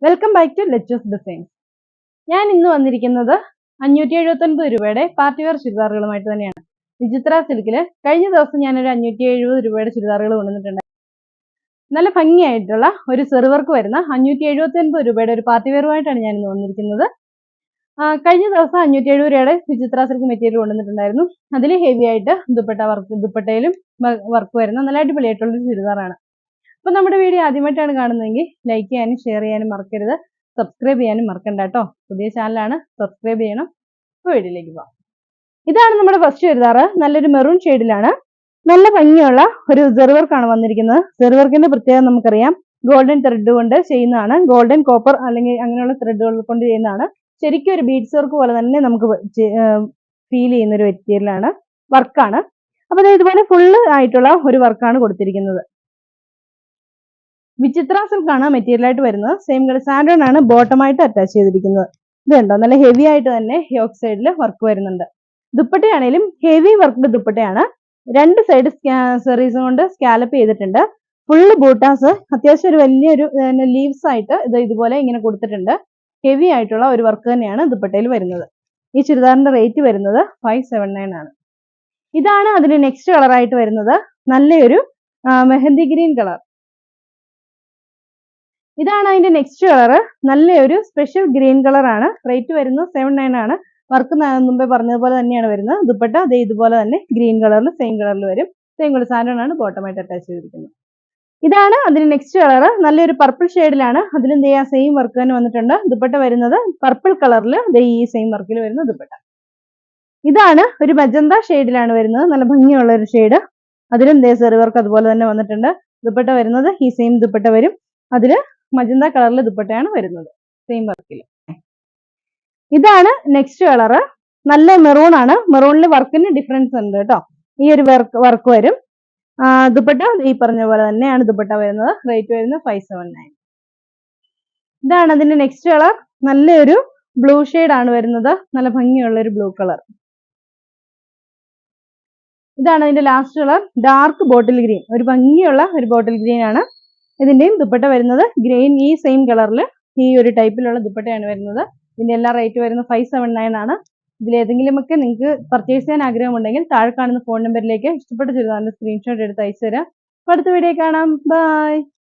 Welcome back to Lechu's designs. ഞാൻ ഇന്ന് വന്നിരിക്കുന്നത് 579 രൂപയുടെ പാർട്ടി വെയർ ചുരിദാറുകളുമായിട്ട് തന്നെയാണ്. വിചിത്ര സിൽക്കിൽ കഴിഞ്ഞ ദിവസം ഞാനൊരു 570 രൂപയുടെ ചുരിദാറുകൾ കൊണ്ടുവന്നിട്ടുണ്ട്. നല്ല ഭംഗിയായിട്ടുള്ള ഒരു സെറിവർക്ക് വരുന്ന 579 രൂപയുടെ ഒരു പാർട്ടി വെയറുമായിട്ടാണ് ഞാൻ ഇന്ന് വന്നിരിക്കുന്നത്. കഴിഞ്ഞ ദിവസം 570 രൂപയുടെ വിചിത്ര സിൽക്ക് മെറ്റീരിയൽ കൊണ്ടുവന്നിട്ടുണ്ടായിരുന്നു. അതിൽ ഹെവി ആയിട്ട് ദുപ്പട്ടയിലും വർക്ക് വരുന്ന നല്ല അടിപൊളിയായിട്ടുള്ള ഒരു ചുരിദാറാണ്. അപ്പോൾ നമ്മുടെ വീഡിയോ ആദ്യമായിട്ടാണ് കാണുന്നതെങ്കിൽ ലൈക്ക് ചെയ്യാനും ഷെയർ ചെയ്യാനും മറക്കരുത്. സബ്സ്ക്രൈബ് ചെയ്യാനും മറക്കണ്ട കേട്ടോ. പുതിയ ചാനലാണ്, സബ്സ്ക്രൈബ് ചെയ്യണം. ഇപ്പോൾ വീഡിയോയിലേക്ക് പോകാം. ഇതാണ് നമ്മുടെ ഫസ്റ്റ് ചുരിദാർ. നല്ലൊരു മെറൂൺ ഷെയ്ഡിലാണ്. നല്ല ഭംഗിയുള്ള ഒരു സെറിവർക്കാണ് വന്നിരിക്കുന്നത്. സെറിവർക്കിന്റെ പ്രത്യേകത നമുക്കറിയാം, ഗോൾഡൻ ത്രെഡ് കൊണ്ട് ചെയ്യുന്നതാണ്. ഗോൾഡൻ കോപ്പർ അല്ലെങ്കിൽ അങ്ങനെയുള്ള ത്രെഡുകൾ കൊണ്ട് ചെയ്യുന്നതാണ്. ശരിക്കും ഒരു ബീഡ്സ് വർക്ക് പോലെ തന്നെ നമുക്ക് ഫീൽ ചെയ്യുന്ന ഒരു മെറ്റീരിയലാണ്, വർക്കാണ്. അപ്പോൾ ഇതുപോലെ ഫുള്ള് ആയിട്ടുള്ള ഒരു വർക്കാണ് കൊടുത്തിരിക്കുന്നത്. വിചിത്ര സിൽക്കാണ് മെറ്റീരിയൽ ആയിട്ട് വരുന്നത്. സെയിം കളർ സാൻഡോൺ ആണ് ബോട്ടമായിട്ട് അറ്റാച്ച് ചെയ്തിരിക്കുന്നത്. ഇത് കണ്ടോ, നല്ല ഹെവി ആയിട്ട് തന്നെ യോക്ക് സൈഡിൽ വർക്ക് വരുന്നുണ്ട്. ദുപ്പട്ടയാണേലും ഹെവി വർക്ക്ഡ് ദുപ്പട്ടയാണ്. രണ്ട് സൈഡ് സെറീസ് കൊണ്ട് സ്കാലപ്പ് ചെയ്തിട്ടുണ്ട്. ഫുള്ള് ബൂട്ടാസ്, അത്യാവശ്യം ഒരു വലിയൊരു ലീവ്സ് ആയിട്ട് ഇതുപോലെ ഇങ്ങനെ കൊടുത്തിട്ടുണ്ട്. ഹെവി ആയിട്ടുള്ള ഒരു വർക്ക് തന്നെയാണ് ദുപ്പട്ടയിൽ വരുന്നത്. ഈ ചുരിദാറിന്റെ റേറ്റ് വരുന്നത് 579 ആണ്. ഇതാണ് അതിന് നെക്സ്റ്റ് കളറായിട്ട് വരുന്നത്. നല്ലൊരു മെഹന്തി ഗ്രീൻ കളർ. ഇതാണ് അതിന്റെ നെക്സ്റ്റ് കളർ. നല്ലൊരു സ്പെഷ്യൽ ഗ്രീൻ കളർ ആണ്. റേറ്റ് വരുന്നത് 79 ആണ്. വർക്ക് മുമ്പേ പറഞ്ഞതുപോലെ തന്നെയാണ് വരുന്നത്. ദുപ്പട്ട അതേ ഇതുപോലെ തന്നെ ഗ്രീൻ കളറിൽ സെയിം കളറിൽ വരും. സെയിം കളർ സാൻഡോൺ ആണ് ബോട്ടമായിട്ട് അറ്റാച്ച് ചെയ്തിരിക്കുന്നത്. ഇതാണ് അതിന് നെക്സ്റ്റ് കളർ. നല്ലൊരു പർപ്പിൾ ഷെയ്ഡിലാണ്. അതിലും സെയിം വർക്ക് തന്നെ വന്നിട്ടുണ്ട്. ദുപ്പട്ട വരുന്നത് പർപ്പിൾ കളറിൽ ഈ സെയിം വർക്കിൽ വരുന്ന ദുപ്പട്ട. ഇതാണ് ഒരു മജന്ത ഷെയ്ഡിലാണ് വരുന്നത്. നല്ല ഭംഗിയുള്ള ഒരു ഷെയ്ഡ്. അതിലും സെറി വർക്ക് അതുപോലെ തന്നെ വന്നിട്ടുണ്ട്. ദുപ്പട്ട വരുന്നത് ഈ സെയിം ദുപ്പട്ട വരും. അതില് മജന്ത കളറിലെ ദുപ്പട്ടയാണ് വരുന്നത്, സെയിം വർക്കിൽ. ഇതാണ് നെക്സ്റ്റ് കളർ. നല്ല മെറൂൺ ആണ്. മെറൂണിൽ വർക്കിന് ഡിഫറൻസ് ഉണ്ട് കേട്ടോ. ഈ ഒരു വർക്ക് വരും. ദുപ്പട്ട ഈ പറഞ്ഞ പോലെ തന്നെയാണ് ദുപ്പട്ട വരുന്നത്. റേറ്റ് വരുന്നത് 579. ഇതാണ് അതിന്റെ നെക്സ്റ്റ് കളർ. നല്ലൊരു ബ്ലൂ ഷെയ്ഡ് ആണ് വരുന്നത്. നല്ല ഭംഗിയുള്ള ഒരു ബ്ലൂ കളർ. ഇതാണ് അതിന്റെ last colour. Dark bottle green. ഒരു ഭംഗിയുള്ള ഒരു ബോട്ടിൽ ഗ്രീൻ ആണ്. ഇതിന്റെയും ദുപ്പട്ട വരുന്നത് ഗ്രീൻ ഈ സെയിം കളറിൽ ഈ ഒരു ടൈപ്പിലുള്ള ദുപ്പട്ടയാണ് വരുന്നത്. ഇതിന്റെ എല്ലാ റേറ്റ് വരുന്നത് 579 ആണ്. ഇതിലേതെങ്കിലുമൊക്കെ നിങ്ങൾക്ക് പർച്ചേസ് ചെയ്യാൻ ആഗ്രഹമുണ്ടെങ്കിൽ താഴെ കാണുന്ന ഫോൺ നമ്പറിലേക്ക് ഇഷ്ടപ്പെട്ട ചുരിദാറിന്റെ സ്ക്രീൻഷോട്ട് എടുത്ത് അയച്ചു തരാം. അടുത്ത വീഡിയോ കാണാം. ബൈ.